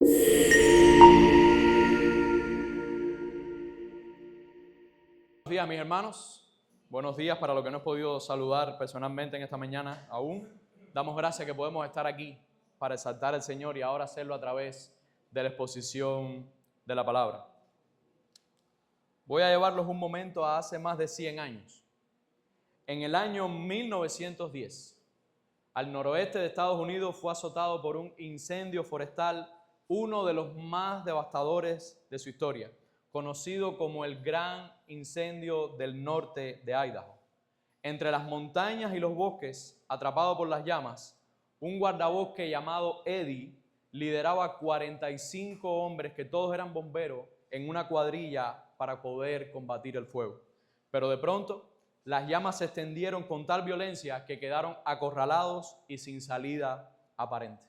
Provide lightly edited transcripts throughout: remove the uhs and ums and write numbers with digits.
Buenos días, mis hermanos. Buenos días para los que no he podido saludar personalmente en esta mañana aún. Damos gracias que podemos estar aquí para exaltar al Señor y ahora hacerlo a través de la exposición de la palabra. Voy a llevarlos un momento a hace más de 100 años. En el año 1910, al noroeste de Estados Unidos fue azotado por un incendio forestal, uno de los más devastadores de su historia, conocido como el Gran Incendio del Norte de Idaho. Entre las montañas y los bosques, atrapado por las llamas, un guardabosque llamado Eddie lideraba 45 hombres que todos eran bomberos en una cuadrilla para poder combatir el fuego. Pero de pronto, las llamas se extendieron con tal violencia que quedaron acorralados y sin salida aparente.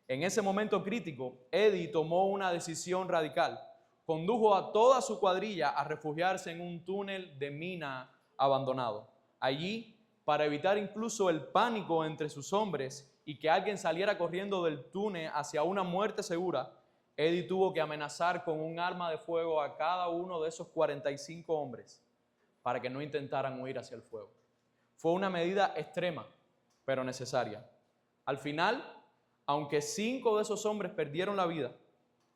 En ese momento crítico, Eddie tomó una decisión radical. Condujo a toda su cuadrilla a refugiarse en un túnel de mina abandonado. Allí, para evitar incluso el pánico entre sus hombres y que alguien saliera corriendo del túnel hacia una muerte segura, Eddie tuvo que amenazar con un arma de fuego a cada uno de esos 45 hombres para que no intentaran huir hacia el fuego. Fue una medida extrema, pero necesaria. Al final, aunque 5 de esos hombres perdieron la vida,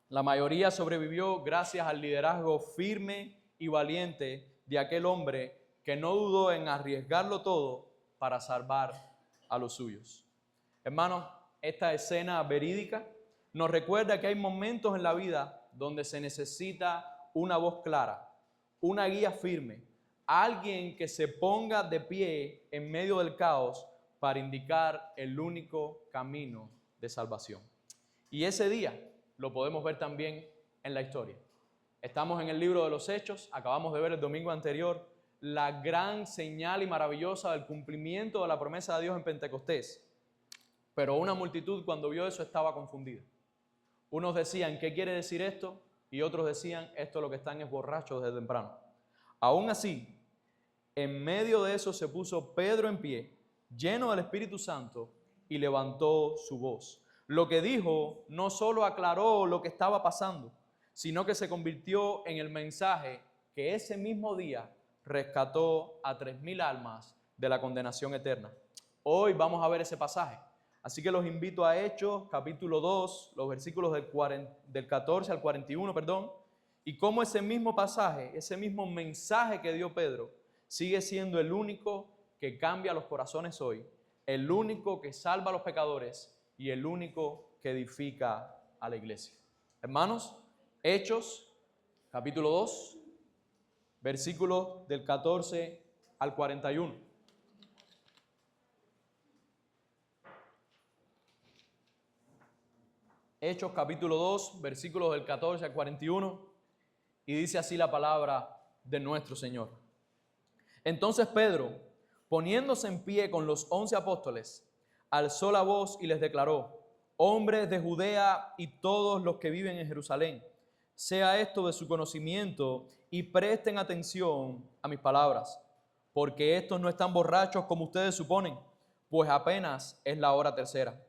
la mayoría sobrevivió gracias al liderazgo firme y valiente de aquel hombre que no dudó en arriesgarlo todo para salvar a los suyos. Hermanos, esta escena verídica nos recuerda que hay momentos en la vida donde se necesita una voz clara, una guía firme, alguien que se ponga de pie en medio del caos para indicar el único camino de salvación. Y ese día lo podemos ver también en la historia. Estamos en el libro de los Hechos, acabamos de ver el domingo anterior la gran señal y maravillosa del cumplimiento de la promesa de Dios en Pentecostés. Pero una multitud cuando vio eso estaba confundida. Unos decían, ¿qué quiere decir esto? Y otros decían, esto lo que están es borrachos desde temprano. Aún así, en medio de eso se puso Pedro en pie, lleno del Espíritu Santo, y levantó su voz. Lo que dijo no solo aclaró lo que estaba pasando, sino que se convirtió en el mensaje que ese mismo día rescató a 3,000 almas de la condenación eterna. Hoy vamos a ver ese pasaje. Así que los invito a Hechos, capítulo 2, los versículos del 14 al 41, y cómo ese mismo pasaje, ese mismo mensaje que dio Pedro, sigue siendo el único que cambia los corazones hoy, el único que salva a los pecadores y el único que edifica a la iglesia. Hermanos, Hechos, capítulo 2, versículos del 14 al 41. Hechos capítulo 2, versículos del 14 al 41, y dice así la palabra de nuestro Señor. Entonces Pedro, poniéndose en pie con los 11 apóstoles, alzó la voz y les declaró: hombres de Judea y todos los que viven en Jerusalén, sea esto de su conocimiento y presten atención a mis palabras, porque estos no están borrachos como ustedes suponen, pues apenas es la hora tercera,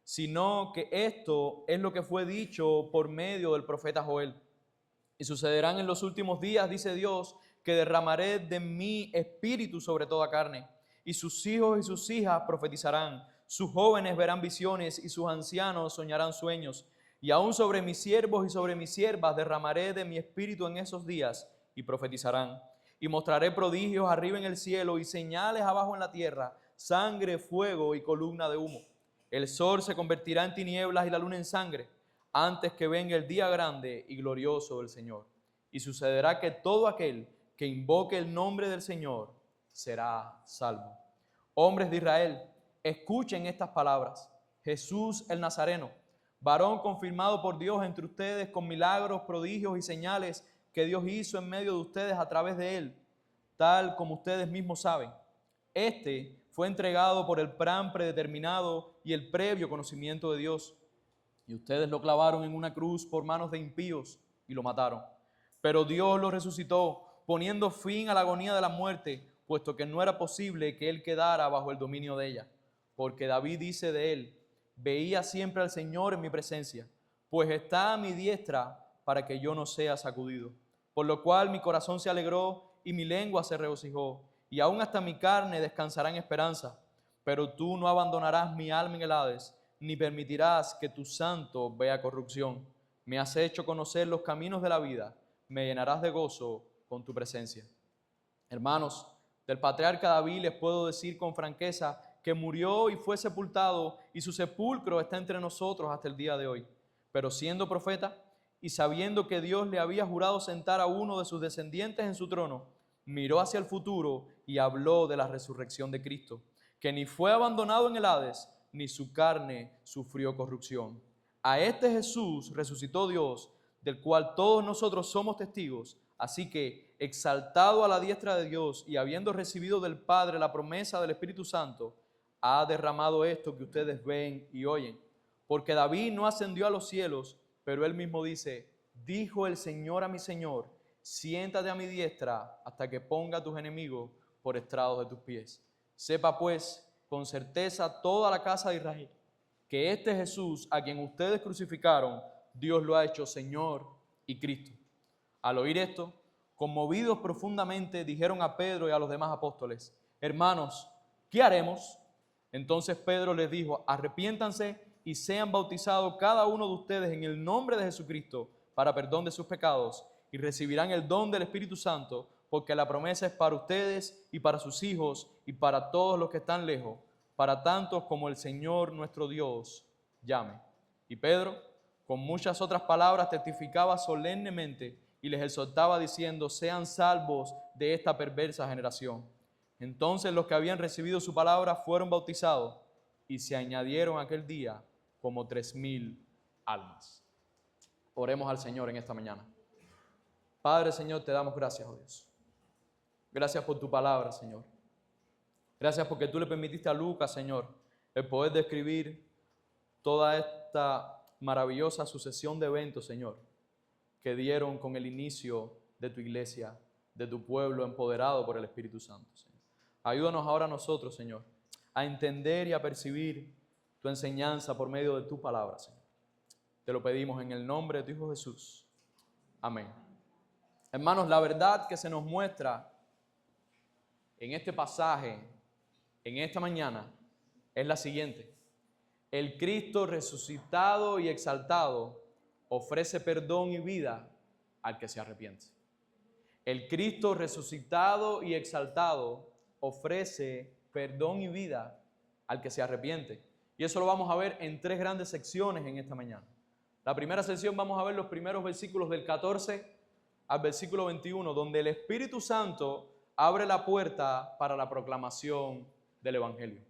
sino que esto es lo que fue dicho por medio del profeta Joel. Y sucederán en los últimos días, dice Dios, que derramaré de mi espíritu sobre toda carne, y sus hijos y sus hijas profetizarán, sus jóvenes verán visiones y sus ancianos soñarán sueños, y aún sobre mis siervos y sobre mis siervas derramaré de mi espíritu en esos días, y profetizarán. Y mostraré prodigios arriba en el cielo y señales abajo en la tierra, sangre, fuego y columna de humo. El sol se convertirá en tinieblas y la luna en sangre, antes que venga el día grande y glorioso del Señor. Y sucederá que todo aquel que invoque el nombre del Señor será salvo. Hombres de Israel, escuchen estas palabras. Jesús el Nazareno, varón confirmado por Dios entre ustedes con milagros, prodigios y señales que Dios hizo en medio de ustedes a través de él, tal como ustedes mismos saben. Este fue entregado por el plan predeterminado y el previo conocimiento de Dios. Y ustedes lo clavaron en una cruz por manos de impíos y lo mataron. Pero Dios lo resucitó, poniendo fin a la agonía de la muerte, puesto que no era posible que él quedara bajo el dominio de ella. Porque David dice de él: veía siempre al Señor en mi presencia, pues está a mi diestra para que yo no sea sacudido. Por lo cual mi corazón se alegró y mi lengua se regocijó, y aún hasta mi carne descansará en esperanza. Pero tú no abandonarás mi alma en el Hades, ni permitirás que tu santo vea corrupción. Me has hecho conocer los caminos de la vida, me llenarás de gozo con tu presencia. Hermanos, del patriarca David les puedo decir con franqueza que murió y fue sepultado, y su sepulcro está entre nosotros hasta el día de hoy. Pero siendo profeta y sabiendo que Dios le había jurado sentar a uno de sus descendientes en su trono, miró hacia el futuro y habló de la resurrección de Cristo, que ni fue abandonado en el Hades, ni su carne sufrió corrupción. A este Jesús resucitó Dios, del cual todos nosotros somos testigos. Así que, exaltado a la diestra de Dios y habiendo recibido del Padre la promesa del Espíritu Santo, ha derramado esto que ustedes ven y oyen. Porque David no ascendió a los cielos, pero él mismo dice, dijo el Señor a mi Señor, siéntate a mi diestra hasta que ponga a tus enemigos por estrados de tus pies. Sepa pues con certeza toda la casa de Israel que este Jesús a quien ustedes crucificaron, Dios lo ha hecho Señor y Cristo. Al oír esto, conmovidos profundamente, dijeron a Pedro y a los demás apóstoles, hermanos, ¿qué haremos? Entonces Pedro les dijo, arrepiéntanse y sean bautizados cada uno de ustedes en el nombre de Jesucristo para perdón de sus pecados y recibirán el don del Espíritu Santo, porque la promesa es para ustedes y para sus hijos y para todos los que están lejos, para tantos como el Señor nuestro Dios llame. Y Pedro, con muchas otras palabras, testificaba solemnemente y les exhortaba diciendo, sean salvos de esta perversa generación. Entonces los que habían recibido su palabra fueron bautizados y se añadieron aquel día como 3,000 almas. Oremos al Señor en esta mañana. Padre, Señor, te damos gracias, oh Dios. Gracias por tu palabra, Señor. Gracias porque tú le permitiste a Lucas, Señor, el poder describir toda esta maravillosa sucesión de eventos, Señor, que dieron con el inicio de tu iglesia, de tu pueblo empoderado por el Espíritu Santo, Señor. Ayúdanos ahora a nosotros, Señor, a entender y a percibir tu enseñanza por medio de tu palabra, Señor. Te lo pedimos en el nombre de tu Hijo Jesús. Amén. Hermanos, la verdad que se nos muestra en este pasaje, en esta mañana, es la siguiente. El Cristo resucitado y exaltado ofrece perdón y vida al que se arrepiente. El Cristo resucitado y exaltado ofrece perdón y vida al que se arrepiente. Y eso lo vamos a ver en 3 grandes secciones en esta mañana. La primera sección vamos a ver los primeros versículos del 14 al versículo 21, donde el Espíritu Santo abre la puerta para la proclamación del Evangelio.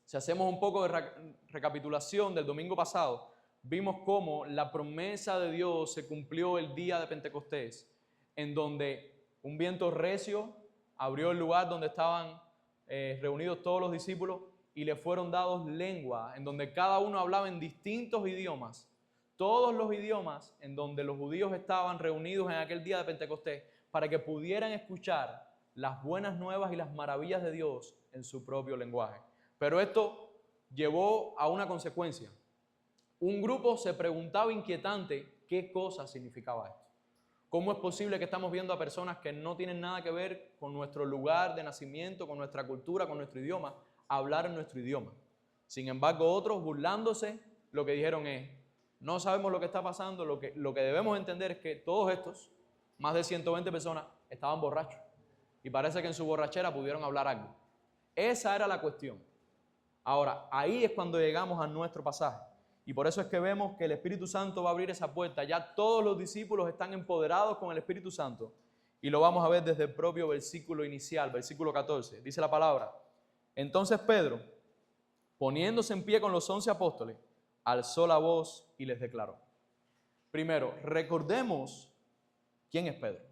Si hacemos un poco de recapitulación del domingo pasado, vimos cómo la promesa de Dios se cumplió el día de Pentecostés, en donde un viento recio abrió el lugar donde estaban reunidos todos los discípulos y le fueron dados lenguas, en donde cada uno hablaba en distintos idiomas, todos los idiomas en donde los judíos estaban reunidos en aquel día de Pentecostés, para que pudieran escuchar las buenas nuevas y las maravillas de Dios en su propio lenguaje. Pero esto llevó a una consecuencia. Un grupo se preguntaba inquietante qué cosa significaba esto. ¿Cómo es posible que estamos viendo a personas que no tienen nada que ver con nuestro lugar de nacimiento, con nuestra cultura, con nuestro idioma, hablar en nuestro idioma? Sin embargo, otros, burlándose, lo que dijeron es, no sabemos lo que está pasando, lo que debemos entender es que todos estos, más de 120 personas, estaban borrachos. Y parece que en su borrachera pudieron hablar algo. Esa era la cuestión. Ahora, ahí es cuando llegamos a nuestro pasaje. Y por eso es que vemos que el Espíritu Santo va a abrir esa puerta. Ya todos los discípulos están empoderados con el Espíritu Santo. Y lo vamos a ver desde el propio versículo inicial, versículo 14. Dice la palabra, entonces Pedro, poniéndose en pie con los 11 apóstoles, alzó la voz y les declaró. Primero, recordemos quién es Pedro.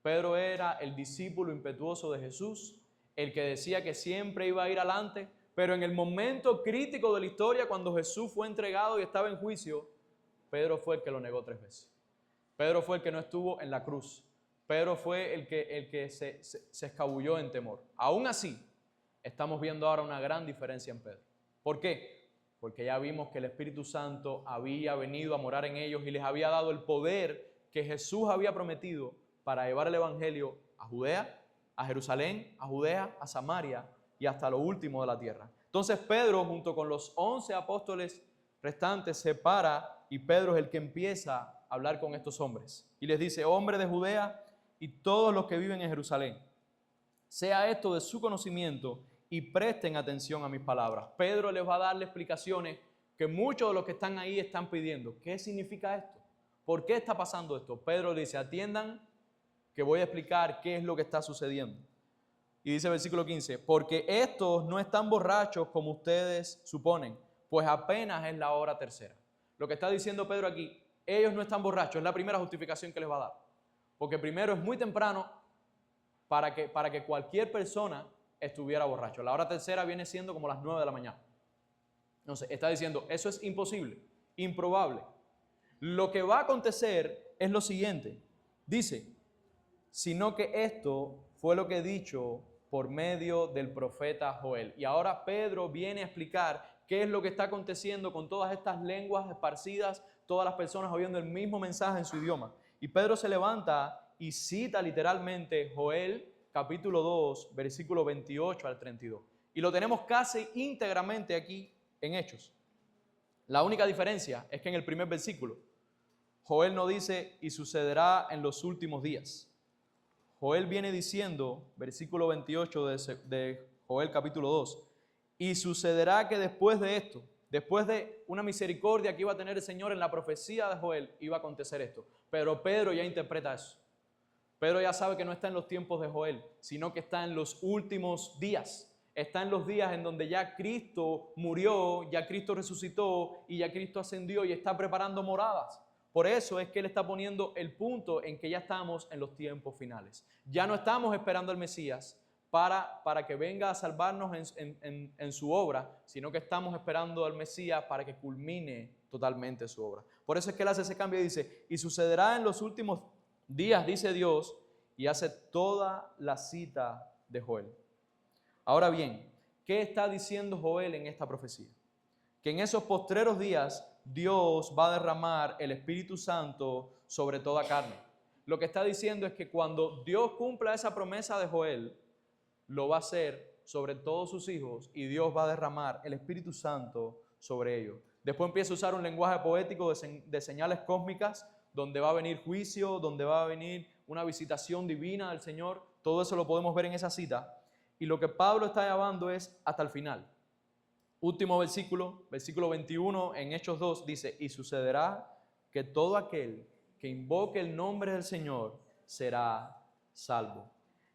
Pedro era el discípulo impetuoso de Jesús, el que decía que siempre iba a ir adelante, pero en el momento crítico de la historia, cuando Jesús fue entregado y estaba en juicio, Pedro fue el que lo negó 3 veces. Pedro fue el que no estuvo en la cruz. Pedro fue el que se escabulló en temor. Aún así, estamos viendo ahora una gran diferencia en Pedro. ¿Por qué? porque ya vimos que el Espíritu Santo había venido a morar en ellos y les había dado el poder que Jesús había prometido para llevar el Evangelio a Judea, a Jerusalén, a Judea, a Samaria y hasta lo último de la tierra. Entonces Pedro, junto con los 11 apóstoles restantes, se para y Pedro es el que empieza a hablar con estos hombres. Y les dice: hombres de Judea y todos los que viven en Jerusalén, sea esto de su conocimiento y presten atención a mis palabras. Pedro les va a darle explicaciones que muchos de los que están ahí están pidiendo. ¿Qué significa esto? ¿Por qué está pasando esto? Pedro dice: atiendan que voy a explicar qué es lo que está sucediendo. Y dice el versículo 15: porque estos no están borrachos como ustedes suponen, pues apenas es la hora tercera. Lo que está diciendo Pedro aquí, ellos no están borrachos, es la primera justificación que les va a dar. Porque primero, es muy temprano para que cualquier persona estuviera borracho. La hora tercera viene siendo como las 9 de la mañana. Entonces, está diciendo, eso es imposible, improbable. Lo que va a acontecer es lo siguiente. Dice: sino que esto fue lo que he dicho por medio del profeta Joel. Y ahora Pedro viene a explicar qué es lo que está aconteciendo con todas estas lenguas esparcidas, todas las personas oyendo el mismo mensaje en su idioma. Y Pedro se levanta y cita literalmente Joel capítulo 2, versículo 28 al 32. Y lo tenemos casi íntegramente aquí en Hechos. La única diferencia es que en el primer versículo, Joel no dice: y sucederá en los últimos días. Joel viene diciendo, versículo 28 de Joel capítulo 2, y sucederá que después de esto, después de una misericordia que iba a tener el Señor en la profecía de Joel, iba a acontecer esto. Pero Pedro ya interpreta eso. Pedro ya sabe que no está en los tiempos de Joel, sino que está en los últimos días. Está en los días en donde ya Cristo murió, ya Cristo resucitó y ya Cristo ascendió y está preparando moradas. Por eso es que Él está poniendo el punto en que ya estamos en los tiempos finales. Ya no estamos esperando al Mesías para que venga a salvarnos en su obra, sino que estamos esperando al Mesías para que culmine totalmente su obra. Por eso es que Él hace ese cambio y dice: y sucederá en los últimos días, dice Dios, y hace toda la cita de Joel. Ahora bien, ¿qué está diciendo Joel en esta profecía? Que en esos postreros días Dios va a derramar el Espíritu Santo sobre toda carne. Lo que está diciendo es que cuando Dios cumpla esa promesa de Joel, lo va a hacer sobre todos sus hijos y Dios va a derramar el Espíritu Santo sobre ellos. Después empieza a usar un lenguaje poético de señales cósmicas, donde va a venir juicio, donde va a venir una visitación divina del Señor. Todo eso lo podemos ver en esa cita. Y lo que Pablo está llamando es hasta el final. Último versículo, versículo 21 en Hechos 2 dice: y sucederá que todo aquel que invoque el nombre del Señor será salvo.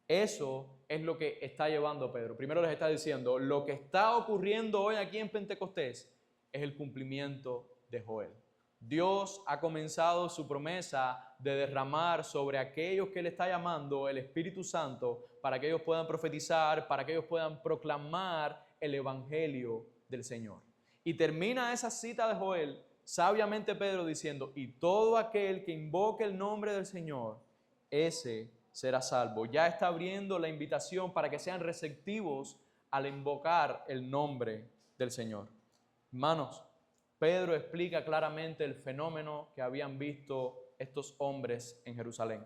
Eso es lo que está llevando Pedro. Primero les está diciendo, lo que está ocurriendo hoy aquí en Pentecostés es el cumplimiento de Joel. Dios ha comenzado su promesa de derramar sobre aquellos que Él está llamando el Espíritu Santo para que ellos puedan profetizar, para que ellos puedan proclamar el Evangelio del Señor. Y termina esa cita de Joel, sabiamente Pedro diciendo: y todo aquel que invoque el nombre del Señor, ese será salvo. Ya está abriendo la invitación para que sean receptivos al invocar el nombre del Señor. Hermanos, Pedro explica claramente el fenómeno que habían visto estos hombres en Jerusalén.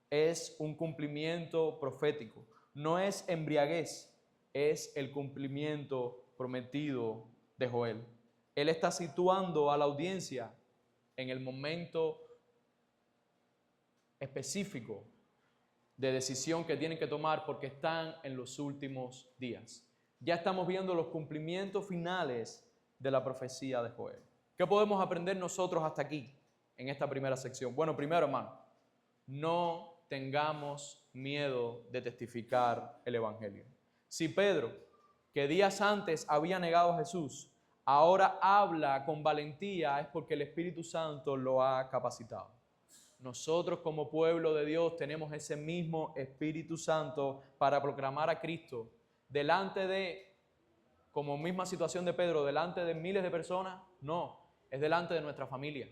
Es un cumplimiento profético, no es embriaguez, es el cumplimiento prometido de Joel. Él está situando a la audiencia en el momento específico de decisión que tienen que tomar porque están en los últimos días. Ya estamos viendo los cumplimientos finales de la profecía de Joel. ¿Qué podemos aprender nosotros hasta aquí en esta primera sección? Bueno, primero, hermano, no tengamos miedo de testificar el Evangelio. Si Pedro, que días antes había negado a Jesús, ahora habla con valentía, es porque el Espíritu Santo lo ha capacitado. Nosotros como pueblo de Dios tenemos ese mismo Espíritu Santo para proclamar a Cristo delante de, como misma situación de Pedro, delante de miles de personas. No, es delante de nuestra familia,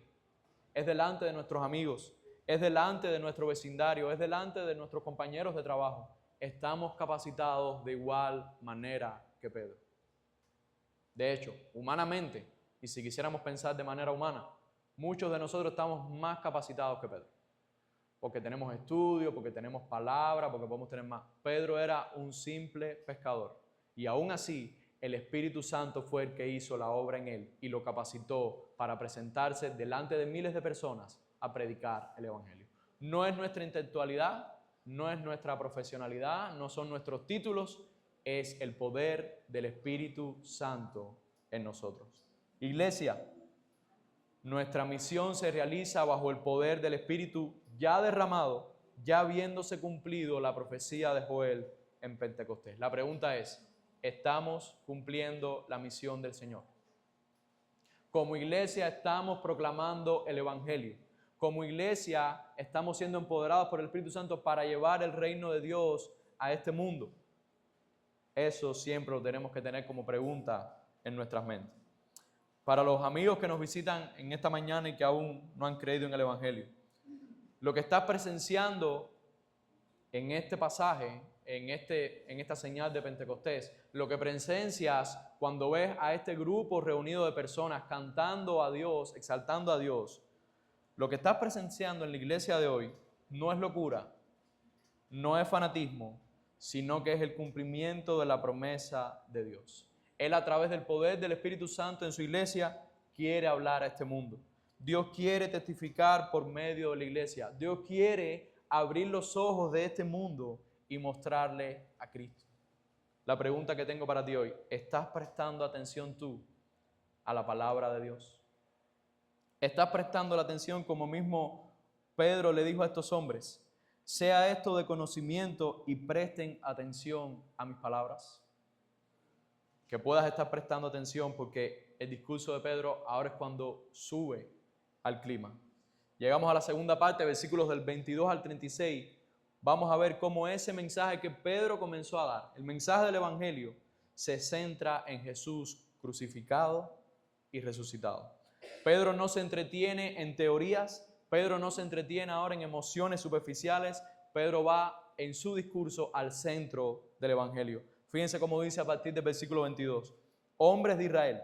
es delante de nuestros amigos, es delante de nuestro vecindario, es delante de nuestros compañeros de trabajo. Estamos capacitados de igual manera que Pedro. De hecho, humanamente, y si quisiéramos pensar de manera humana, muchos de nosotros estamos más capacitados que Pedro. Porque tenemos estudio, porque tenemos palabra, porque podemos tener más. Pedro era un simple pescador. Y aún así, el Espíritu Santo fue el que hizo la obra en él y lo capacitó para presentarse delante de miles de personas a predicar el Evangelio. No es nuestra intelectualidad, no es nuestra profesionalidad, no son nuestros títulos, es el poder del Espíritu Santo en nosotros. Iglesia, nuestra misión se realiza bajo el poder del Espíritu ya derramado, ya habiéndose cumplido la profecía de Joel en Pentecostés. La pregunta es, ¿estamos cumpliendo la misión del Señor? Como iglesia estamos proclamando el Evangelio. Como iglesia estamos siendo empoderados por el Espíritu Santo para llevar el reino de Dios a este mundo. Eso siempre lo tenemos que tener como pregunta en nuestras mentes. Para los amigos que nos visitan en esta mañana y que aún no han creído en el Evangelio, lo que estás presenciando en este pasaje, en esta señal de Pentecostés, lo que presencias cuando ves a este grupo reunido de personas cantando a Dios, exaltando a Dios, lo que estás presenciando en la iglesia de hoy no es locura, no es fanatismo, sino que es el cumplimiento de la promesa de Dios. Él, a través del poder del Espíritu Santo en su iglesia, quiere hablar a este mundo. Dios quiere testificar por medio de la iglesia. Dios quiere abrir los ojos de este mundo y mostrarle a Cristo. La pregunta que tengo para ti hoy, ¿estás prestando atención tú a la palabra de Dios? ¿Estás prestando la atención como mismo Pedro le dijo a estos hombres? Sea esto de conocimiento y presten atención a mis palabras. Que puedas estar prestando atención porque el discurso de Pedro ahora es cuando sube al clima. Llegamos a la segunda parte, versículos del 22 al 36. Vamos a ver cómo ese mensaje que Pedro comenzó a dar, el mensaje del Evangelio, se centra en Jesús crucificado y resucitado. Pedro no se entretiene en teorías, Pedro no se entretiene ahora en emociones superficiales, Pedro va en su discurso al centro del Evangelio. Fíjense cómo dice a partir del versículo 22. Hombres de Israel,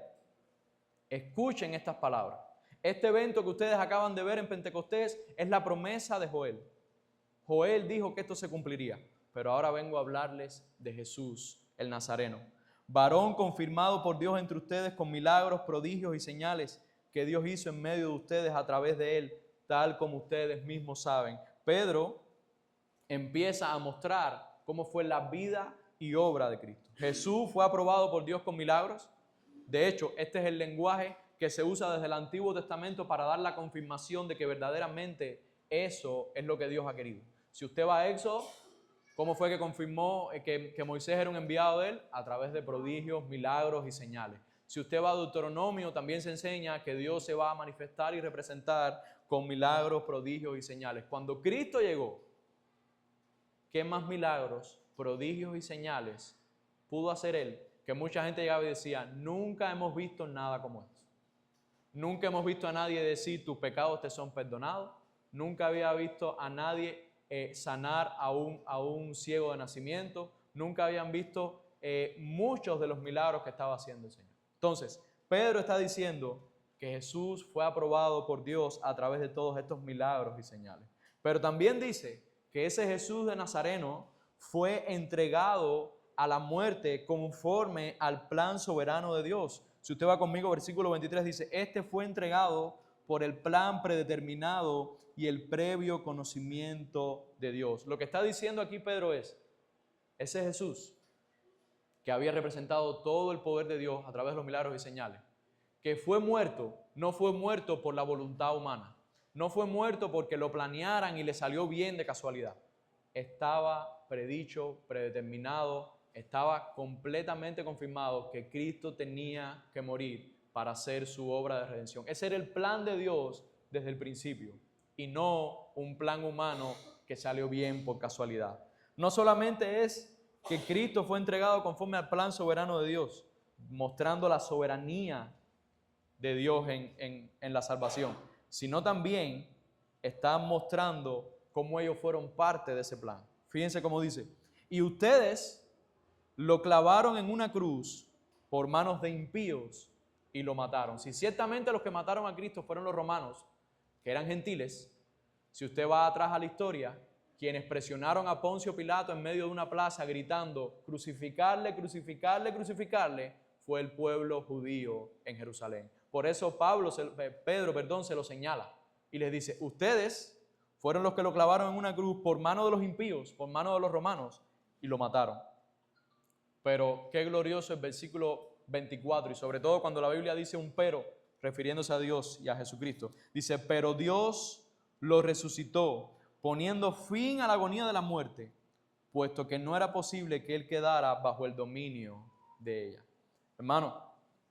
escuchen estas palabras. Este evento que ustedes acaban de ver en Pentecostés es la promesa de Joel. Joel dijo que esto se cumpliría, pero ahora vengo a hablarles de Jesús, el Nazareno. Varón confirmado por Dios entre ustedes con milagros, prodigios y señales que Dios hizo en medio de ustedes a través de él, tal como ustedes mismos saben. Pedro empieza a mostrar cómo fue la vida y obra de Cristo. Jesús fue aprobado por Dios con milagros. De hecho, este es el lenguaje que se usa desde el Antiguo Testamento para dar la confirmación de que verdaderamente eso es lo que Dios ha querido. Si usted va a Éxodo, ¿cómo fue que confirmó que Moisés era un enviado de él? A través de prodigios, milagros y señales. Si usted va a Deuteronomio, también se enseña que Dios se va a manifestar y representar con milagros, prodigios y señales. Cuando Cristo llegó, ¿qué más milagros, prodigios y señales pudo hacer él? Que mucha gente llegaba y decía, nunca hemos visto nada como esto. Nunca hemos visto a nadie decir, tus pecados te son perdonados. Nunca había visto a nadie sanar a un ciego de nacimiento. Nunca habían visto muchos de los milagros que estaba haciendo el Señor. Entonces, Pedro está diciendo que Jesús fue aprobado por Dios a través de todos estos milagros y señales. Pero también dice que ese Jesús de Nazareno fue entregado a la muerte conforme al plan soberano de Dios. Si usted va conmigo, versículo 23 dice, este fue entregado por el plan predeterminado y el previo conocimiento de Dios. Lo que está diciendo aquí Pedro es, ese Jesús que había representado todo el poder de Dios a través de los milagros y señales, que fue muerto, no fue muerto por la voluntad humana, no fue muerto porque lo planearan y le salió bien de casualidad. Estaba predicho, predeterminado, estaba completamente confirmado que Cristo tenía que morir para hacer su obra de redención. Ese era el plan de Dios desde el principio y no un plan humano que salió bien por casualidad. No solamente es que Cristo fue entregado conforme al plan soberano de Dios, mostrando la soberanía de Dios en la salvación, sino también está mostrando cómo ellos fueron parte de ese plan. Fíjense cómo dice, y ustedes lo clavaron en una cruz por manos de impíos y lo mataron. Si ciertamente los que mataron a Cristo fueron los romanos, que eran gentiles, si usted va atrás a la historia, quienes presionaron a Poncio Pilato en medio de una plaza gritando, crucificarle, crucificarle, crucificarle, fue el pueblo judío en Jerusalén. Por eso Pedro se lo señala y les dice, ustedes fueron los que lo clavaron en una cruz por mano de los impíos, por mano de los romanos, y lo mataron. Pero qué glorioso el versículo 24, y sobre todo cuando la Biblia dice un pero, refiriéndose a Dios y a Jesucristo. Dice, pero Dios lo resucitó, poniendo fin a la agonía de la muerte, puesto que no era posible que él quedara bajo el dominio de ella. Hermano,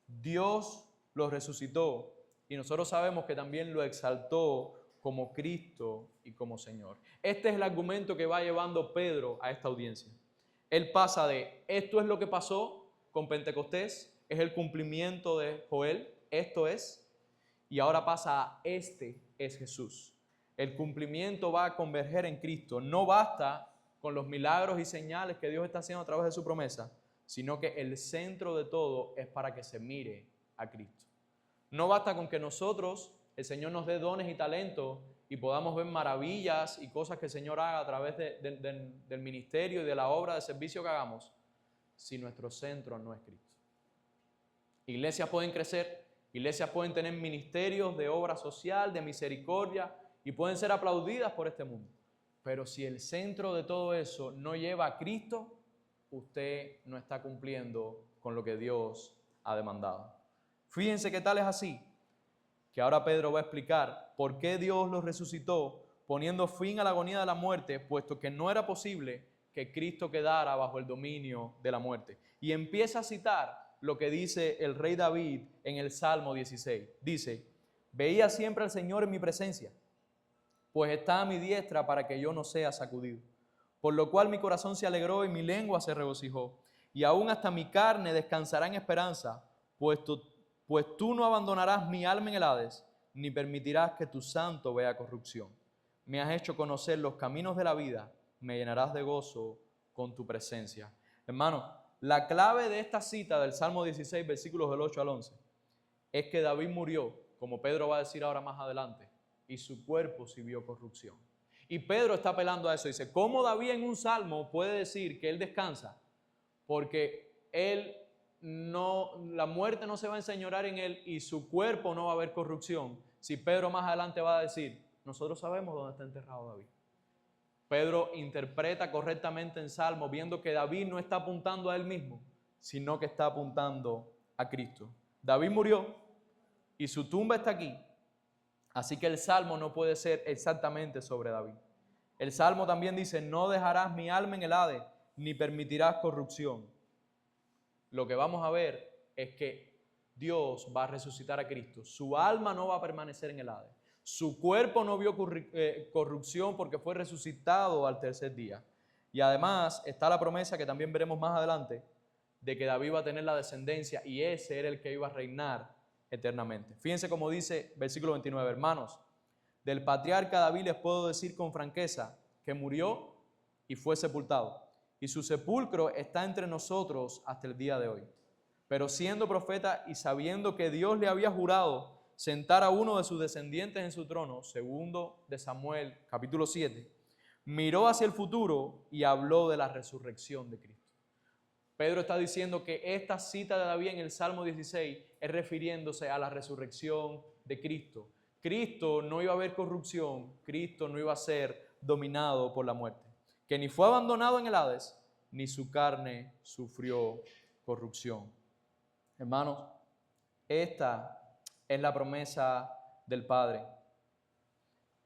Dios lo resucitó y nosotros sabemos que también lo exaltó como Cristo y como Señor. Este es el argumento que va llevando Pedro a esta audiencia. Él pasa de esto es lo que pasó con Pentecostés, es el cumplimiento de Joel, esto es, y ahora pasa a este es Jesús. El cumplimiento va a converger en Cristo. No basta con los milagros y señales que Dios está haciendo a través de su promesa, sino que el centro de todo es para que se mire a Cristo. No basta con que nosotros, el Señor nos dé dones y talentos y podamos ver maravillas y cosas que el Señor haga a través del ministerio y de la obra de servicio que hagamos, si nuestro centro no es Cristo. Iglesias pueden crecer, iglesias pueden tener ministerios de obra social, de misericordia y pueden ser aplaudidas por este mundo. Pero si el centro de todo eso no lleva a Cristo, usted no está cumpliendo con lo que Dios ha demandado. Fíjense qué tal es así, que ahora Pedro va a explicar por qué Dios los resucitó, poniendo fin a la agonía de la muerte, puesto que no era posible que Cristo quedara bajo el dominio de la muerte. Y empieza a citar lo que dice el rey David en el Salmo 16. Dice, veía siempre al Señor en mi presencia, pues está a mi diestra para que yo no sea sacudido. Por lo cual mi corazón se alegró y mi lengua se regocijó. Y aún hasta mi carne descansará en esperanza, pues tú no abandonarás mi alma en el Hades, ni permitirás que tu santo vea corrupción. Me has hecho conocer los caminos de la vida, me llenarás de gozo con tu presencia. Hermano, la clave de esta cita del Salmo 16, versículos del 8 al 11, es que David murió, como Pedro va a decir ahora más adelante, y su cuerpo sí vio corrupción. Y Pedro está apelando a eso, dice, ¿cómo David en un salmo puede decir que él descansa? Porque la muerte no se va a enseñorear en él y su cuerpo no va a haber corrupción. Si Pedro más adelante va a decir, nosotros sabemos dónde está enterrado David. Pedro interpreta correctamente en Salmo, viendo que David no está apuntando a él mismo, sino que está apuntando a Cristo. David murió y su tumba está aquí, así que el Salmo no puede ser exactamente sobre David. El Salmo también dice, no dejarás mi alma en el Hades, ni permitirás corrupción. Lo que vamos a ver es que Dios va a resucitar a Cristo. Su alma no va a permanecer en el Hades. Su cuerpo no vio corrupción porque fue resucitado al tercer día. Y además está la promesa que también veremos más adelante de que David va a tener la descendencia y ese era el que iba a reinar eternamente. Fíjense cómo dice versículo 29, hermanos, del patriarca David les puedo decir con franqueza que murió y fue sepultado. Y su sepulcro está entre nosotros hasta el día de hoy. Pero siendo profeta y sabiendo que Dios le había jurado sentar a uno de sus descendientes en su trono, segundo de Samuel, capítulo 7, miró hacia el futuro y habló de la resurrección de Cristo. Pedro está diciendo que esta cita de David en el Salmo 16 es refiriéndose a la resurrección de Cristo. Cristo no iba a haber corrupción, Cristo no iba a ser dominado por la muerte, que ni fue abandonado en el Hades, ni su carne sufrió corrupción. Hermanos, esta es la promesa del Padre.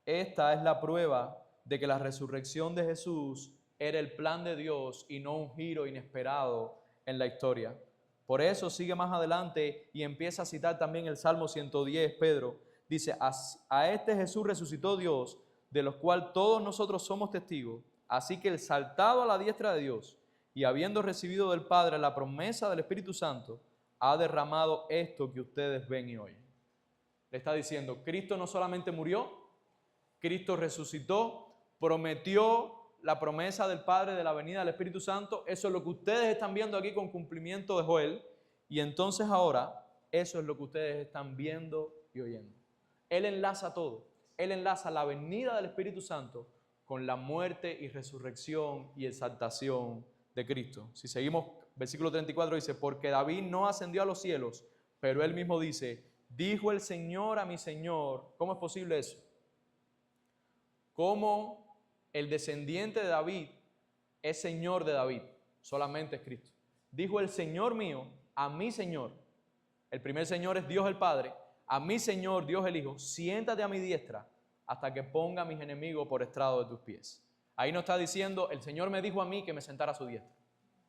Esta es la prueba de que la resurrección de Jesús era el plan de Dios y no un giro inesperado en la historia. Por eso sigue más adelante y empieza a citar también el Salmo 110, Pedro. Dice, a este Jesús resucitó Dios, de los cuales todos nosotros somos testigos. Así que el saltado a la diestra de Dios y habiendo recibido del Padre la promesa del Espíritu Santo, ha derramado esto que ustedes ven y oyen. Le está diciendo, Cristo no solamente murió, Cristo resucitó, prometió la promesa del Padre de la venida del Espíritu Santo. Eso es lo que ustedes están viendo aquí con cumplimiento de Joel. Y entonces ahora, eso es lo que ustedes están viendo y oyendo. Él enlaza todo. Él enlaza la venida del Espíritu Santo con la muerte y resurrección y exaltación de Cristo. Si seguimos, versículo 34 dice, porque David no ascendió a los cielos, pero él mismo dice, dijo el Señor a mi Señor. ¿Cómo es posible eso? ¿Cómo el descendiente de David es Señor de David? Solamente es Cristo. Dijo el Señor mío a mi Señor. El primer Señor es Dios el Padre. A mi Señor, Dios el Hijo, siéntate a mi diestra hasta que ponga a mis enemigos por estrado de tus pies. Ahí no está diciendo, el Señor me dijo a mí que me sentara a su diestra,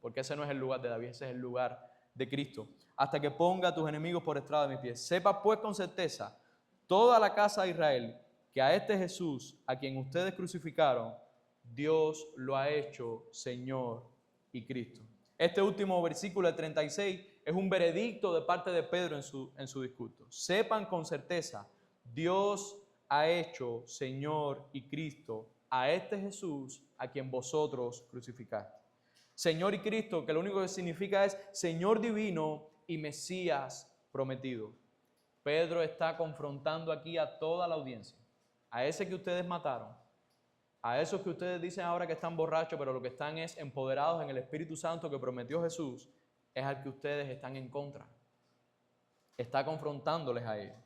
porque ese no es el lugar de David, ese es el lugar de Cristo. Hasta que ponga a tus enemigos por estrado de mis pies. Sepa pues con certeza toda la casa de Israel que a este Jesús, a quien ustedes crucificaron, Dios lo ha hecho Señor y Cristo. Este último versículo, el 36, es un veredicto de parte de Pedro en su discurso. Sepan con certeza, Dios ha hecho Señor y Cristo a este Jesús a quien vosotros crucificaste. Señor y Cristo, que lo único que significa es Señor divino y Mesías prometido. Pedro está confrontando aquí a toda la audiencia, a ese que ustedes mataron, a esos que ustedes dicen ahora que están borrachos, pero lo que están es empoderados en el Espíritu Santo que prometió Jesús, es al que ustedes están en contra. Está confrontándoles a ellos.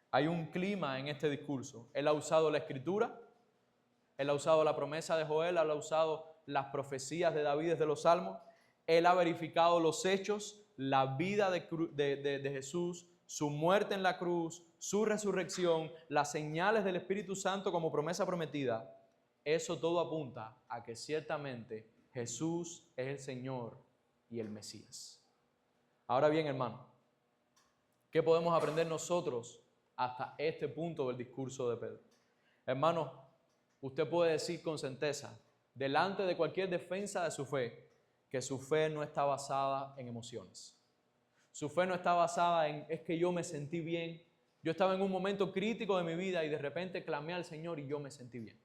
Hay un clima en este discurso. Él ha usado la Escritura, él ha usado la promesa de Joel, él ha usado las profecías de David desde los Salmos, él ha verificado los hechos, la vida de Jesús, su muerte en la cruz, su resurrección, las señales del Espíritu Santo como promesa prometida. Eso todo apunta a que ciertamente Jesús es el Señor y el Mesías. Ahora bien, hermano, ¿qué podemos aprender nosotros hasta este punto del discurso de Pedro? Hermano, usted puede decir con certeza, delante de cualquier defensa de su fe, que su fe no está basada en emociones. Su fe no está basada en, es que yo me sentí bien, yo estaba en un momento crítico de mi vida y de repente clamé al Señor y yo me sentí bien.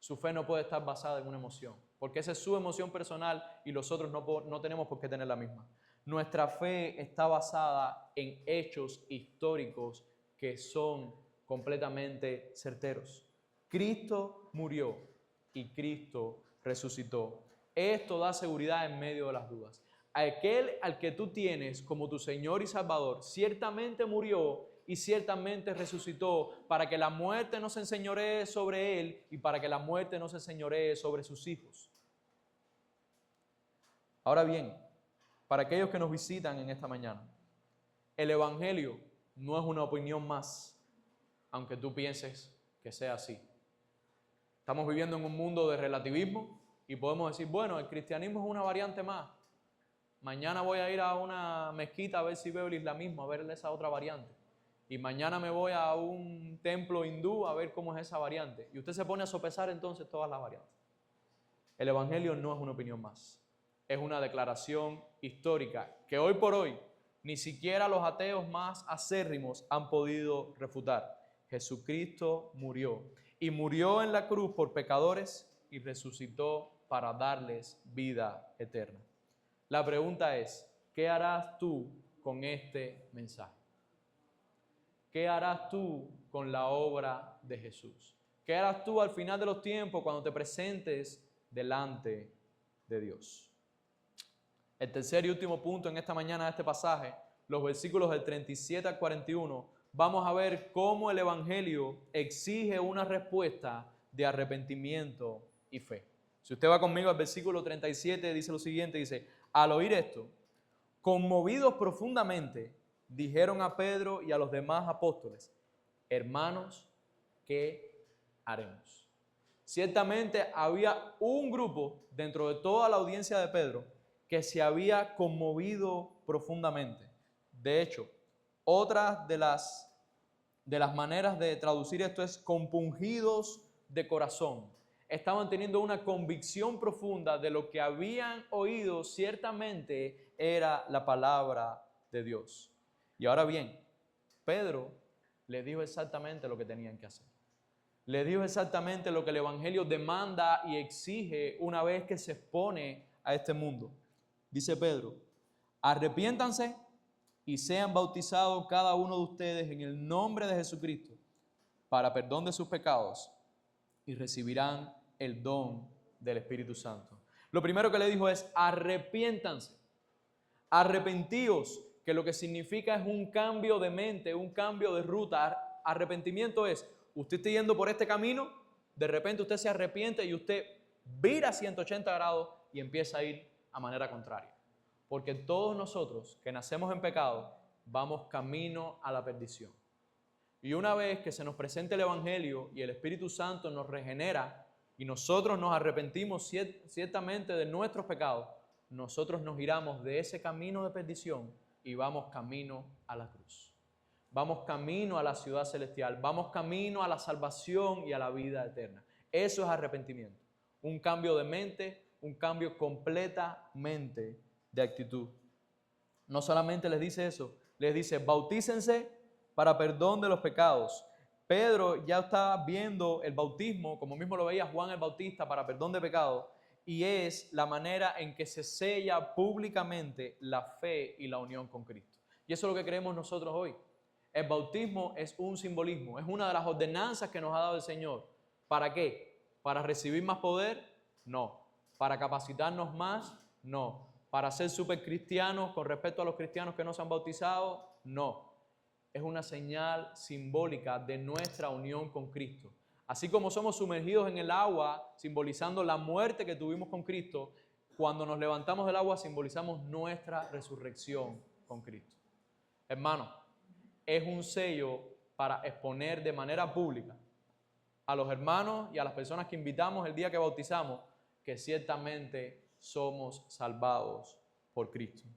Su fe no puede estar basada en una emoción, porque esa es su emoción personal y los otros no tenemos por qué tener la misma. Nuestra fe está basada en hechos históricos que son completamente certeros. Cristo murió y Cristo resucitó. Esto da seguridad en medio de las dudas. Aquel al que tú tienes como tu Señor y Salvador ciertamente murió y ciertamente resucitó para que la muerte no se enseñoree sobre él y para que la muerte no se enseñoree sobre sus hijos. Ahora bien, para aquellos que nos visitan en esta mañana, el Evangelio no es una opinión más, aunque tú pienses que sea así. Estamos viviendo en un mundo de relativismo y podemos decir, bueno, el cristianismo es una variante más. Mañana voy a ir a una mezquita a ver si veo el islamismo, a ver esa otra variante. Y mañana me voy a un templo hindú a ver cómo es esa variante. Y usted se pone a sopesar entonces todas las variantes. El Evangelio no es una opinión más. Es una declaración histórica que hoy por hoy ni siquiera los ateos más acérrimos han podido refutar. Jesucristo murió. Y murió en la cruz por pecadores y resucitó para darles vida eterna. La pregunta es, ¿qué harás tú con este mensaje? ¿Qué harás tú con la obra de Jesús? ¿Qué harás tú al final de los tiempos cuando te presentes delante de Dios? El tercer y último punto en esta mañana de este pasaje, los versículos del 37 al 41, vamos a ver cómo el Evangelio exige una respuesta de arrepentimiento y fe. Si usted va conmigo al versículo 37, dice lo siguiente, dice, al oír esto, conmovidos profundamente, dijeron a Pedro y a los demás apóstoles, hermanos, ¿qué haremos? Ciertamente había un grupo dentro de toda la audiencia de Pedro que se había conmovido profundamente. De hecho, otra de las maneras de traducir esto es compungidos de corazón. Estaban teniendo una convicción profunda de lo que habían oído, ciertamente era la palabra de Dios. Y ahora bien, Pedro les dijo exactamente lo que tenían que hacer. Les dijo exactamente lo que el Evangelio demanda y exige una vez que se expone a este mundo. Dice Pedro, Arrepiéntanse y sean bautizados cada uno de ustedes en el nombre de Jesucristo para perdón de sus pecados y recibirán el don del Espíritu Santo. Lo primero que le dijo es arrepiéntanse, arrepentíos, que lo que significa es un cambio de mente, un cambio de ruta. Arrepentimiento es, usted está yendo por este camino, de repente usted se arrepiente y usted vira 180 grados y empieza a ir a manera contraria. Porque todos nosotros que nacemos en pecado vamos camino a la perdición. Y una vez que se nos presente el Evangelio y el Espíritu Santo nos regenera y nosotros nos arrepentimos ciertamente de nuestros pecados, nosotros nos giramos de ese camino de perdición y vamos camino a la cruz. Vamos camino a la ciudad celestial, vamos camino a la salvación y a la vida eterna. Eso es arrepentimiento. Un cambio de mente, un cambio completamente de actitud. No solamente les dice eso, les dice bautícense para perdón de los pecados. Pedro ya estaba viendo el bautismo, como mismo lo veía Juan el Bautista, para perdón de pecados, y es la manera en que se sella públicamente la fe y la unión con Cristo. Y eso es lo que creemos nosotros hoy. El bautismo es un simbolismo, es una de las ordenanzas que nos ha dado el Señor. ¿Para qué? ¿Para recibir más poder? No. ¿Para capacitarnos más? No. ¿Para ser súper cristianos con respecto a los cristianos que no se han bautizado? No. Es una señal simbólica de nuestra unión con Cristo. Así como somos sumergidos en el agua, simbolizando la muerte que tuvimos con Cristo, cuando nos levantamos del agua simbolizamos nuestra resurrección con Cristo. Hermano, es un sello para exponer de manera pública a los hermanos y a las personas que invitamos el día que bautizamos que ciertamente somos salvados por Cristo.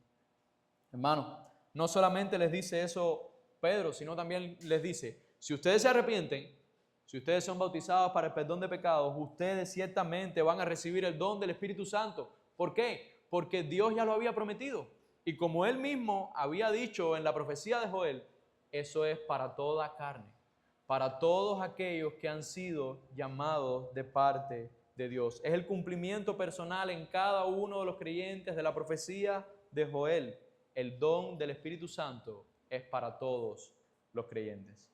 Hermano, no solamente les dice eso Pedro, sino también les dice, si ustedes se arrepienten, si ustedes son bautizados para el perdón de pecados, ustedes ciertamente van a recibir el don del Espíritu Santo. ¿Por qué? Porque Dios ya lo había prometido. Y como Él mismo había dicho en la profecía de Joel, eso es para toda carne, para todos aquellos que han sido llamados de parte de Dios. Es el cumplimiento personal en cada uno de los creyentes de la profecía de Joel. El don del Espíritu Santo es para todos los creyentes.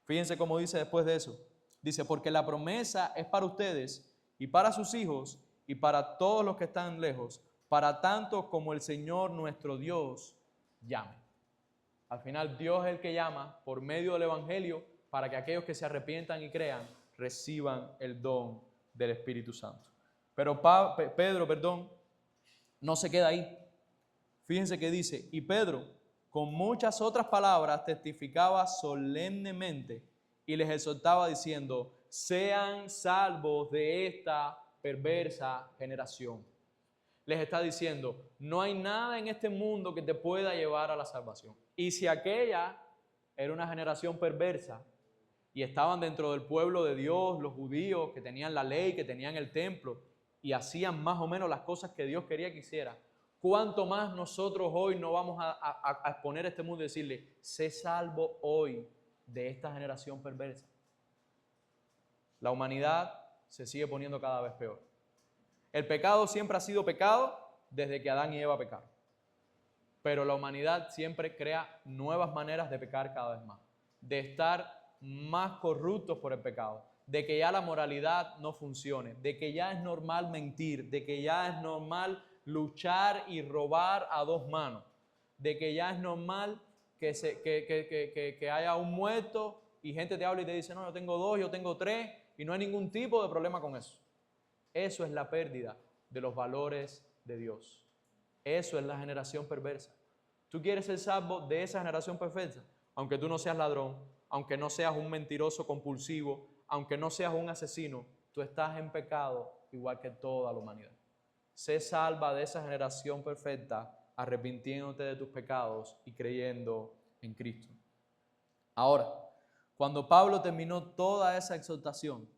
Fíjense cómo dice después de eso. Dice, porque la promesa es para ustedes y para sus hijos y para todos los que están lejos, para tanto como el Señor nuestro Dios llame. Al final Dios es el que llama por medio del Evangelio para que aquellos que se arrepientan y crean reciban el don del Espíritu Santo. Pero Pedro, no se queda ahí. Fíjense que dice, y Pedro, con muchas otras palabras, testificaba solemnemente y les exhortaba diciendo, sean salvos de esta perversa generación. Les está diciendo, no hay nada en este mundo que te pueda llevar a la salvación. Y si aquella era una generación perversa y estaban dentro del pueblo de Dios, los judíos que tenían la ley, que tenían el templo y hacían más o menos las cosas que Dios quería que hiciera, ¿cuánto más nosotros hoy no vamos a exponer a este mundo y decirle, sé salvo hoy de esta generación perversa? La humanidad se sigue poniendo cada vez peor. El pecado siempre ha sido pecado desde que Adán y Eva pecaron. Pero la humanidad siempre crea nuevas maneras de pecar cada vez más, de estar más corruptos por el pecado, de que ya la moralidad no funcione, de que ya es normal mentir, de que ya es normal luchar y robar a dos manos, de que ya es normal que haya un muerto y gente te habla y te dice, no, yo tengo dos, yo tengo tres, y no hay ningún tipo de problema con eso. Eso es la pérdida de los valores de Dios. Eso es la generación perversa. ¿Tú quieres ser salvo de esa generación perversa? Aunque tú no seas ladrón, aunque no seas un mentiroso compulsivo, aunque no seas un asesino, tú estás en pecado igual que toda la humanidad. Sé salva de esa generación perfecta, arrepintiéndote de tus pecados y creyendo en Cristo. Ahora, cuando Pablo terminó toda esa exhortación,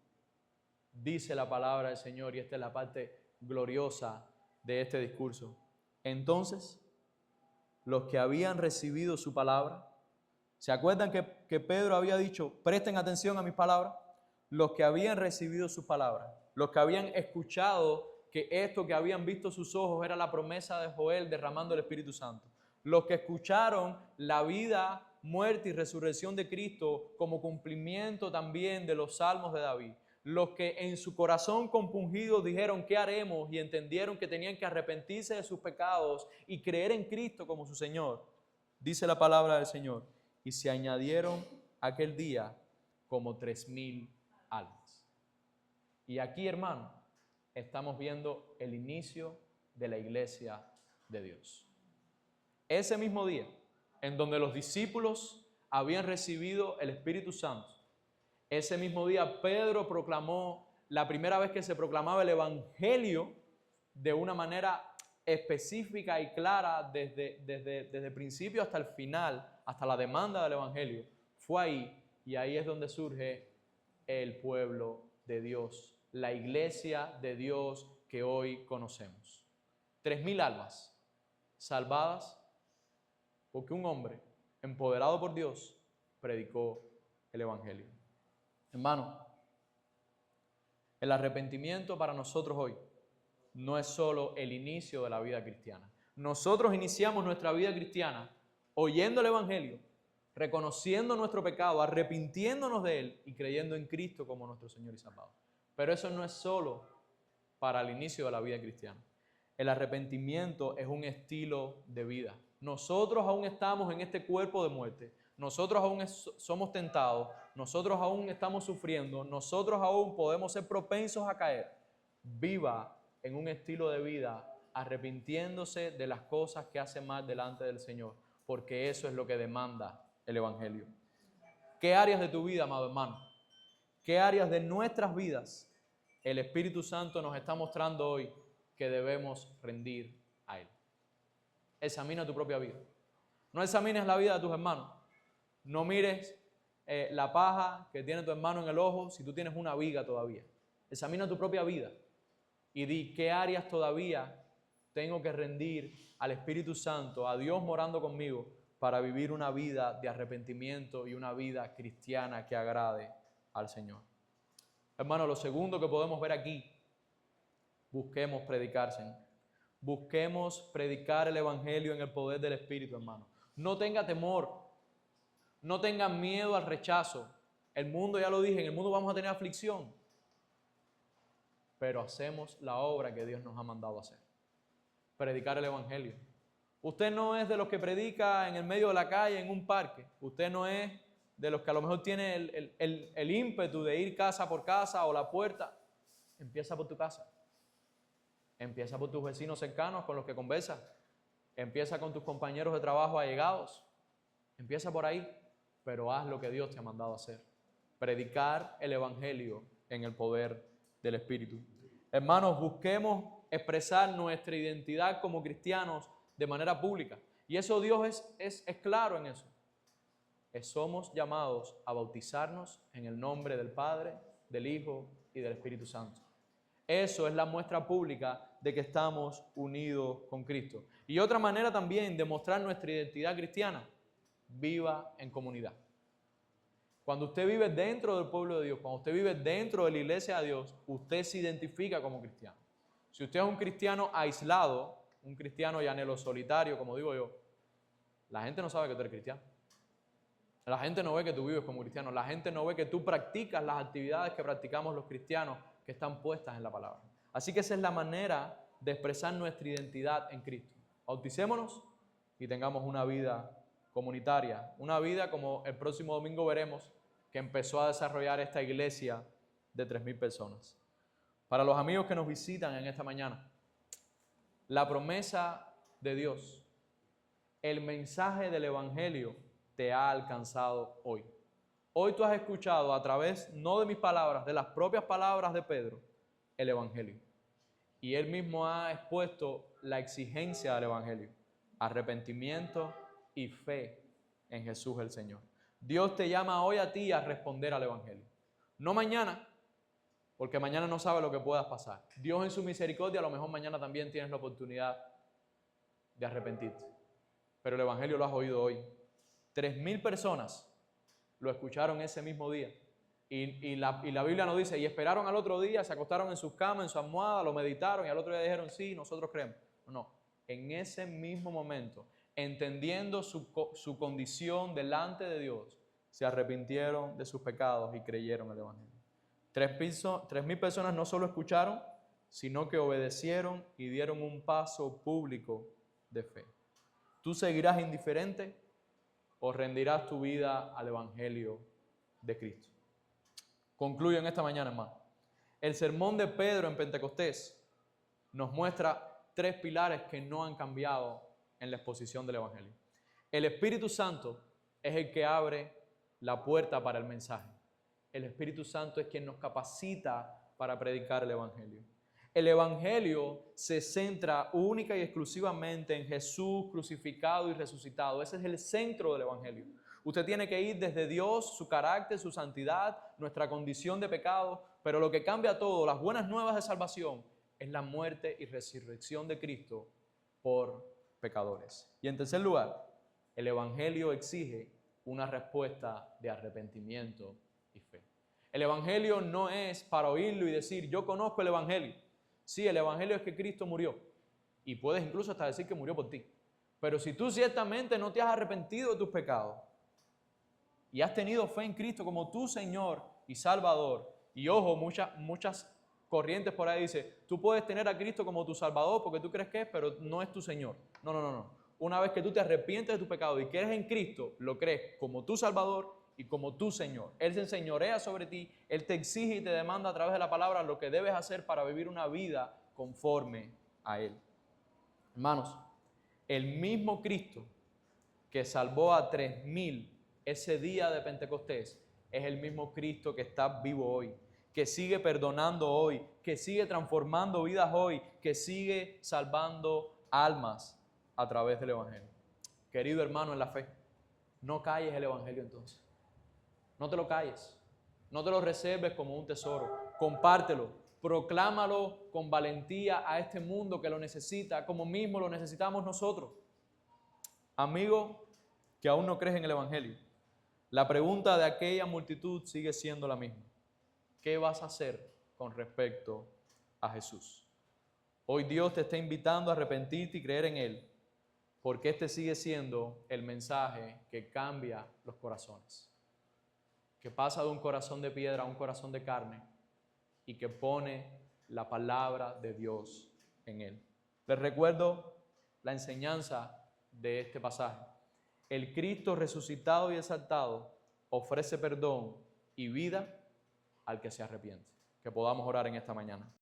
dice la palabra del Señor, y esta es la parte gloriosa de este discurso. Entonces, los que habían recibido su palabra, ¿se acuerdan que Pedro había dicho, presten atención a mis palabras? Los que habían recibido su palabra, los que habían escuchado que esto que habían visto sus ojos era la promesa de Joel derramando el Espíritu Santo. Los que escucharon la vida, muerte y resurrección de Cristo como cumplimiento también de los salmos de David. Los que en su corazón compungido dijeron, ¿qué haremos? Y entendieron que tenían que arrepentirse de sus pecados y creer en Cristo como su Señor. Dice la palabra del Señor. Y se añadieron aquel día como 3,000 almas. Y aquí, hermano, estamos viendo el inicio de la iglesia de Dios. Ese mismo día, en donde los discípulos habían recibido el Espíritu Santo, ese mismo día Pedro proclamó la primera vez que se proclamaba el Evangelio de una manera específica y clara desde el principio hasta el final, hasta la demanda del Evangelio. Fue ahí, y ahí es donde surge el pueblo de Dios, la iglesia de Dios que hoy conocemos. 3,000 almas salvadas porque un hombre empoderado por Dios predicó el Evangelio. Hermano, el arrepentimiento para nosotros hoy no es solo el inicio de la vida cristiana. Nosotros iniciamos nuestra vida cristiana oyendo el Evangelio, reconociendo nuestro pecado, arrepintiéndonos de él y creyendo en Cristo como nuestro Señor y Salvador. Pero eso no es solo para el inicio de la vida cristiana. El arrepentimiento es un estilo de vida. Nosotros aún estamos en este cuerpo de muerte. Nosotros aún somos tentados. Nosotros aún estamos sufriendo. Nosotros aún podemos ser propensos a caer. Viva en un estilo de vida arrepintiéndose de las cosas que hace mal delante del Señor, porque eso es lo que demanda el Evangelio. ¿Qué áreas de tu vida, amado hermano? ¿Qué áreas de nuestras vidas el Espíritu Santo nos está mostrando hoy que debemos rendir a Él? Examina tu propia vida. No examines la vida de tus hermanos. No mires la paja que tiene tu hermano en el ojo si tú tienes una viga todavía. Examina tu propia vida y di qué áreas todavía tengo que rendir al Espíritu Santo, a Dios morando conmigo, para vivir una vida de arrepentimiento y una vida cristiana que agrade al Señor. Hermano, lo segundo que podemos ver aquí, busquemos predicar, Señor. Busquemos predicar el Evangelio en el poder del Espíritu, hermano. No tenga temor, no tenga miedo al rechazo. El mundo, ya lo dije, en el mundo vamos a tener aflicción, pero hacemos la obra que Dios nos ha mandado a hacer. Predicar el Evangelio. Usted no es de los que predica en el medio de la calle, en un parque. Usted no es de los que a lo mejor tiene el ímpetu de ir casa por casa o la puerta. Empieza por tu casa. Empieza por tus vecinos cercanos con los que conversas. Empieza con tus compañeros de trabajo allegados. Empieza por ahí, pero haz lo que Dios te ha mandado a hacer. Predicar el Evangelio en el poder del Espíritu. Hermanos, busquemos expresar nuestra identidad como cristianos de manera pública. Y eso Dios es claro en eso. Somos llamados a bautizarnos en el nombre del Padre, del Hijo y del Espíritu Santo. Eso es la muestra pública de que estamos unidos con Cristo. Y otra manera también de mostrar nuestra identidad cristiana, viva en comunidad. Cuando usted vive dentro del pueblo de Dios, cuando usted vive dentro de la iglesia de Dios, usted se identifica como cristiano. Si usted es un cristiano aislado, un cristiano llanero solitario, como digo yo, la gente no sabe que tú eres cristiano. La gente no ve que tú vives como cristiano. La gente no ve que tú practicas las actividades que practicamos los cristianos que están puestas en la palabra. Así que esa es la manera de expresar nuestra identidad en Cristo. Bauticémonos y tengamos una vida comunitaria, una vida como el próximo domingo veremos que empezó a desarrollar esta iglesia de 3,000 personas. Para los amigos que nos visitan en esta mañana, la promesa de Dios, el mensaje del Evangelio te ha alcanzado hoy. Hoy tú has escuchado a través, no de mis palabras, de las propias palabras de Pedro, el Evangelio. Y él mismo ha expuesto la exigencia del Evangelio, arrepentimiento y fe en Jesús el Señor. Dios te llama hoy a ti a responder al Evangelio. No mañana, porque mañana no sabe lo que puedas pasar. Dios en su misericordia, a lo mejor mañana también tienes la oportunidad de arrepentirte. Pero el Evangelio lo has oído hoy. 3,000 personas lo escucharon ese mismo día Y la Biblia nos dice, y esperaron al otro día, se acostaron en sus camas, en su almohada, lo meditaron y al otro día dijeron, sí, nosotros creemos. No, en ese mismo momento, entendiendo su condición delante de Dios, se arrepintieron de sus pecados y creyeron el Evangelio. 3.000 personas no solo escucharon, sino que obedecieron y dieron un paso público de fe. ¿Tú seguirás indiferente o rendirás tu vida al Evangelio de Cristo? Concluyo en esta mañana, hermano. El sermón de Pedro en Pentecostés nos muestra 3 pilares que no han cambiado en la exposición del Evangelio. El Espíritu Santo es el que abre la puerta para el mensaje. El Espíritu Santo es quien nos capacita para predicar el Evangelio. El Evangelio se centra única y exclusivamente en Jesús crucificado y resucitado. Ese es el centro del Evangelio. Usted tiene que ir desde Dios, su carácter, su santidad, nuestra condición de pecado, pero lo que cambia todo, las buenas nuevas de salvación, es la muerte y resurrección de Cristo por pecadores. Y en tercer lugar, el Evangelio exige una respuesta de arrepentimiento y fe. El Evangelio no es para oírlo y decir, yo conozco el Evangelio. Sí, el Evangelio es que Cristo murió. Y puedes incluso hasta decir que murió por ti. Pero si tú ciertamente no te has arrepentido de tus pecados y has tenido fe en Cristo como tu Señor y Salvador, y ojo, muchas corrientes por ahí dicen, tú puedes tener a Cristo como tu Salvador porque tú crees que es, pero no es tu Señor. No. Una vez que tú te arrepientes de tus pecados y crees en Cristo, lo crees como tu Salvador y como tu Señor. Él se enseñorea sobre ti, Él te exige y te demanda a través de la palabra lo que debes hacer para vivir una vida conforme a Él. Hermanos, el mismo Cristo que salvó a 3.000 ese día de Pentecostés es el mismo Cristo que está vivo hoy, que sigue perdonando hoy, que sigue transformando vidas hoy, que sigue salvando almas a través del Evangelio. Querido hermano en la fe, no calles el Evangelio entonces. No te lo calles, no te lo reserves como un tesoro, compártelo, proclámalo con valentía a este mundo que lo necesita, como mismo lo necesitamos nosotros. Amigo que aún no crees en el Evangelio, la pregunta de aquella multitud sigue siendo la misma. ¿Qué vas a hacer con respecto a Jesús? Hoy Dios te está invitando a arrepentirte y creer en Él, porque este sigue siendo el mensaje que cambia los corazones, que pasa de un corazón de piedra a un corazón de carne y que pone la palabra de Dios en él. Les recuerdo la enseñanza de este pasaje. El Cristo resucitado y exaltado ofrece perdón y vida al que se arrepiente. Que podamos orar en esta mañana.